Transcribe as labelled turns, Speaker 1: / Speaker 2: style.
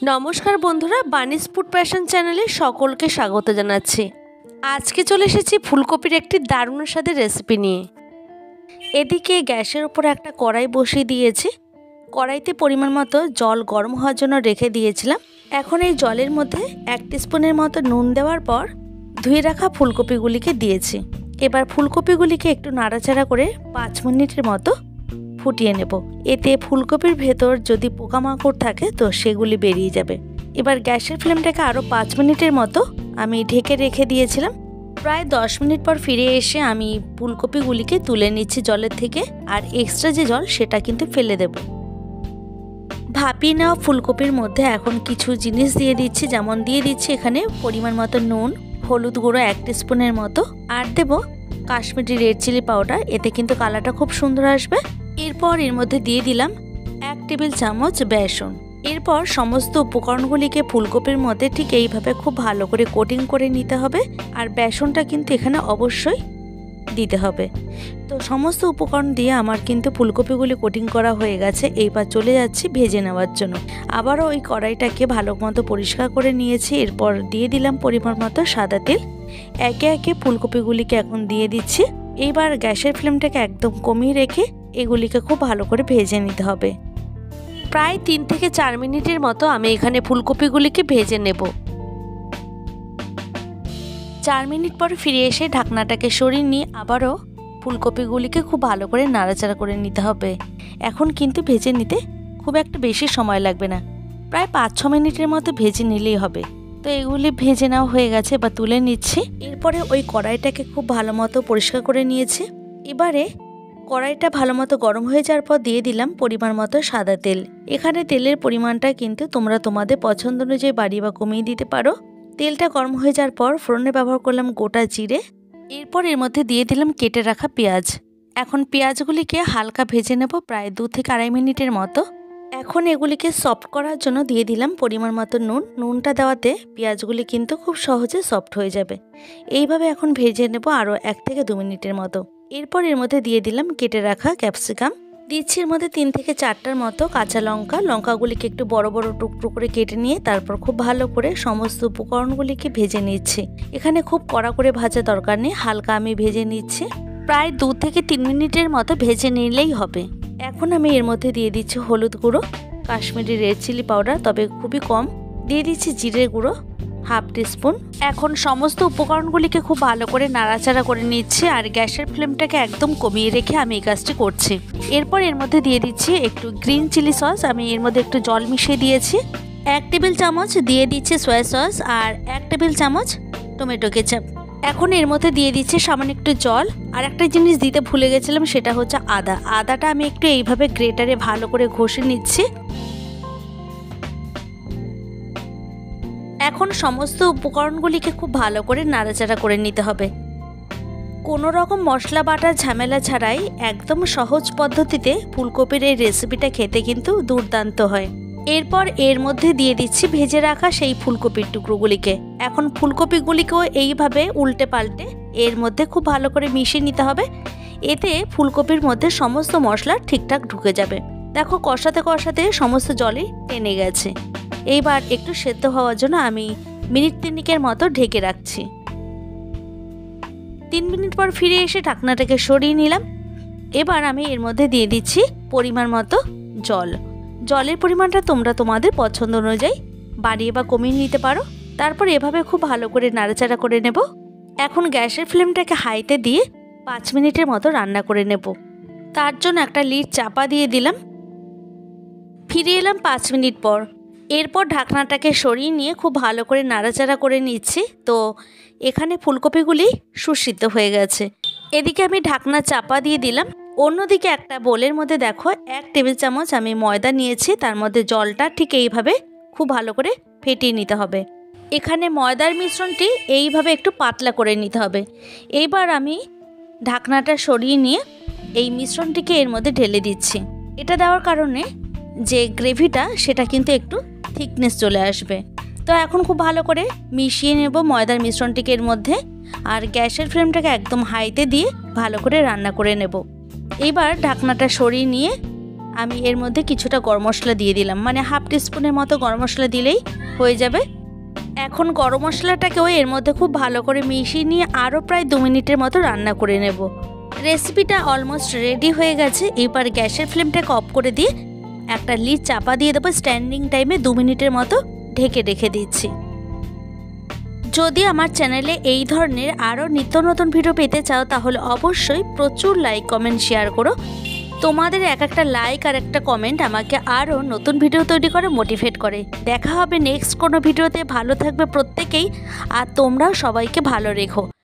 Speaker 1: নমস্কার বন্ধুরা, বানিস food passion চ্যানেলে সকলকে স্বাগত জানাচ্ছি। আজকে চলে এসেছি ফুলকপির একটি দারুণ স্বাদের রেসিপি নিয়ে। এদিকে গ্যাসের উপর একটা কড়াই বসিয়ে দিয়েছি। কড়াইতে পরিমাণ মতো জল গরম হওয়ার জন্য রেখে দিয়েছিলাম। এখন এই জলের মধ্যে 1 টিস্পুনের মতো নুন দেওয়ার পর ধুয়ে রাখা ফুলকপিগুলিকে দিয়েছি। এবার ফুলকপিগুলিকে একটু নাড়াচাড়া করে 5 মিনিটের মতো ফুটিয়ে নেব। এতে ফুলকপির ভেতর যদি পোকামাকড় থাকে তো সেগুলি বেরিয়ে যাবে। এবার গ্যাসের ফ্লেমটাকে আরও 5 মিনিটের মতো আমি ঢেকে রেখে দিয়েছিলাম। প্রায় 10 মিনিট পর ফিরে এসে আমি ফুলকপিগুলিকে তুলে নিচ্ছি জলের থেকে, আর এক্সট্রা যে জল সেটা কিন্তু ফেলে দেব। ভাপিয়ে নেওয়া ফুলকপির মধ্যে এখন কিছু জিনিস দিয়ে দিচ্ছি, যেমন দিয়ে দিচ্ছি এখানে পরিমাণ মতো নুন, হলুদ গুঁড়ো 1 টিস্পুনের মতো, আর দেব কাশ্মীরি রেড চিলি পাউডার। এতে কিন্তু কালারটা খুব সুন্দর আসবে। এরপর এর মধ্যে দিয়ে দিলাম 1 টেবিল চামচ বেসন। এরপর সমস্ত উপকরণগুলিকে ফুলকপির মধ্যে ঠিক এইভাবে খুব ভালো করে কোটিং করে নিতে হবে, আর বেসনটা কিন্তু এখানে অবশ্যই দিতে হবে। তো সমস্ত উপকরণ দিয়ে আমার কিন্তু ফুলকপিগুলি কোটিং করা হয়ে গেছে। এইবার চলে যাচ্ছি ভেজে নেওয়ার জন্য। আবারও ওই কড়াইটাকে ভালো মতো পরিষ্কার করে নিয়েছি। এরপর দিয়ে দিলাম পরিমাণ মতো সাদা তেল। একে একে ফুলকপিগুলিকে এখন দিয়ে দিচ্ছি। এইবার গ্যাসের ফ্লেমটাকে একদম কমিয়ে রেখে এগুলিকে খুব ভালো করে ভেজে নিতে হবে। প্রায় 3 থেকে 4 মিনিটের মতো আমি এখানে ফুলকপিগুলিকে ভেজে নেব। 4 মিনিট পর ফিরে এসে ঢাকনাটাকে সরিয়ে নিয়ে আবারও ফুলকপিগুলিকে খুব ভালো করে নাড়াচাড়া করে নিতে হবে। এখন কিন্তু ভেজে নিতে খুব একটা বেশি সময় লাগবে না, প্রায় 5-6 মিনিটের মতো ভেজে নিলেই হবে। তো এগুলি ভেজে নেওয়া হয়ে গেছে বা তুলে নিচ্ছি। এরপরে ওই কড়াইটাকে খুব ভালো মতো পরিষ্কার করে নিয়েছি। এবারে কড়াইটা ভালো মতো গরম হয়ে যাওয়ার পর দিয়ে দিলাম পরিমাণ মতো সাদা তেল। এখানে তেলের পরিমাণটা কিন্তু তোমরা তোমাদের পছন্দ অনুযায়ী বাড়িয়ে বা কমিয়ে দিতে পারো। তেলটা গরম হয়ে যাওয়ার পর ফোড়নে ব্যবহার করলাম গোটা জিরে। এরপর এর মধ্যে দিয়ে দিলাম কেটে রাখা পেঁয়াজ। এখন পেঁয়াজগুলিকে হালকা ভেজে নেব প্রায় 2 থেকে 2.5 মিনিটের মতো। এখন এগুলিকে সফট করার জন্য দিয়ে দিলাম পরিমাণ মতো নুন। নুনটা দেওয়াতে পেঁয়াজগুলি কিন্তু খুব সহজে সফট হয়ে যাবে। এইভাবে এখন ভেজে নেব আরও 1 থেকে 2 মিনিটের মতো। এরপর এর মধ্যে দিয়ে দিলাম কেটে রাখা ক্যাপসিকাম। দিচ্ছি এর মধ্যে 3 থেকে 4টার মতো কাঁচা লঙ্কা। লঙ্কাগুলিকে একটু বড় বড় টুকরো করে কেটে নিয়ে তারপর খুব ভালো করে সমস্ত উপকরণগুলিকে ভেজে নিচ্ছি। এখানে খুব কড়া করে ভাজা দরকার নেই, হালকা আমি ভেজে নিচ্ছি। প্রায় 2 থেকে 3 মিনিটের মতো ভেজে নিলেই হবে। এখন আমি এর মধ্যে দিয়ে দিচ্ছি হলুদ গুঁড়ো, কাশ্মীরি রেড চিলি পাউডার, তবে খুবই কম। দিয়ে দিচ্ছি জিরে গুঁড়ো 1/2 টিস্পুন। এখন সমস্ত উপকরণগুলিকে খুব ভালো করে নাড়াচাড়া করে নিচ্ছি, আর গ্যাসের ফ্লেমটাকে একদম কমিয়ে রেখে আমি এই কাজটি করছি। এরপর এর মধ্যে দিয়ে দিচ্ছি একটু গ্রিন চিলি সস। আমি এর মধ্যে একটু জল মিশিয়ে দিয়েছি। 1 টেবিল চামচ দিয়ে দিচ্ছি সয়া সস, আর 1 টেবিল চামচ টমেটো কেচাপ। এখন এর মধ্যে দিয়ে দিচ্ছি সামান্য একটু জল। আর একটা জিনিস দিতে ভুলে গেছিলাম, সেটা হচ্ছে আদা। আদাটা আমি একটু এইভাবে গ্রেটারে ভালো করে ঘষে নিচ্ছি। এখন সমস্ত উপকরণগুলিকে খুব ভালো করে নাড়াচাড়া করে নিতে হবে। কোনো রকম মশলা বাটার ঝামেলা ছাড়াই একদম সহজ পদ্ধতিতে ফুলকপির এই রেসিপিটা খেতে কিন্তু দুর্দান্ত হয়। এরপর এর মধ্যে দিয়ে দিচ্ছি ভেজে রাখা সেই ফুলকপির টুকরোগুলিকে। এখন ফুলকপিগুলিকেও এইভাবে উল্টে পাল্টে এর মধ্যে খুব ভালো করে মিশিয়ে নিতে হবে। এতে ফুলকপির মধ্যে সমস্ত মশলা ঠিকঠাক ঢুকে যাবে। দেখো, কষাতে কষাতে সমস্ত জলই টেনে গেছে। এইবার একটু সেদ্ধ হওয়ার জন্য আমি মিনিট 3 মতো ঢেকে রাখছি। 3 মিনিট পর ফিরে এসে ঢাকনাটাকে সরিয়ে নিলাম। এবার আমি এর মধ্যে দিয়ে দিচ্ছি পরিমাণ মতো জল। জলের পরিমাণটা তোমরা তোমাদের পছন্দ অনুযায়ী বাড়িয়ে বা কমিয়ে নিতে পারো। তারপর এভাবে খুব ভালো করে নাড়াচাড়া করে নেব। এখন গ্যাসের ফ্লেমটাকে হাইতে দিয়ে 5 মিনিটের মতো রান্না করে নেব। তার জন্য একটা লিড চাপা দিয়ে দিলাম। ফিরে এলাম 5 মিনিট পর। এরপর ঢাকনাটাকে সরিয়ে নিয়ে খুব ভালো করে নাড়াচাড়া করে নিচ্ছি। তো এখানে ফুলকপিগুলি সুসিদ্ধ হয়ে গেছে। এদিকে আমি ঢাকনা চাপা দিয়ে দিলাম। অন্যদিকে একটা বোলের মধ্যে দেখো 1 টেবিল চামচ আমি ময়দা নিয়েছি। তার মধ্যে জলটা ঠিক এইভাবে খুব ভালো করে ফেটিয়ে নিতে হবে। এখানে ময়দার মিশ্রণটি এইভাবে একটু পাতলা করে নিতে হবে। এইবার আমি ঢাকনাটা সরিয়ে নিয়ে এই মিশ্রণটিকে এর মধ্যে ঢেলে দিচ্ছি। এটা দেওয়ার কারণে যে গ্রেভিটা সেটা কিন্তু একটু থিকনেস চলে আসবে। তো এখন খুব ভালো করে মিশিয়ে নেব ময়দার মিশ্রণটিকে এর মধ্যে, আর গ্যাসের ফ্লেমটাকে একদম হাইতে দিয়ে ভালো করে রান্না করে নেব। এবার ঢাকনাটা সরিয়ে নিয়ে আমি এর মধ্যে কিছুটা গরম মশলা দিয়ে দিলাম, মানে হাফ টিস্পুনের মতো গরম মশলা দিলেই হয়ে যাবে। এখন গরম মশলাটাকেও এর মধ্যে খুব ভালো করে মিশিয়ে নিয়ে আরও প্রায় 2 মিনিটের মতো রান্না করে নেব। রেসিপিটা অলমোস্ট রেডি হয়ে গেছে। এবার গ্যাসের ফ্লেমটাকে অফ করে দিয়ে একটা লিড চাপা দিয়ে দেবো। স্ট্যান্ডিং টাইমে 2 মিনিটের মতো ঢেকে রেখে দিচ্ছি। যদি আমার চ্যানেলে এই ধরনের আরও নিত্য নতুন ভিডিও পেতে চাও তাহলে অবশ্যই প্রচুর লাইক কমেন্ট শেয়ার করো। তোমাদের একটা লাইক আর একটা কমেন্ট আমাকে আরও নতুন ভিডিও তৈরি করে মোটিভেট করে। দেখা হবে নেক্সট কোনো ভিডিওতে। ভালো থাকবে প্রত্যেকেই, আর তোমরাও সবাইকে ভালো রেখো।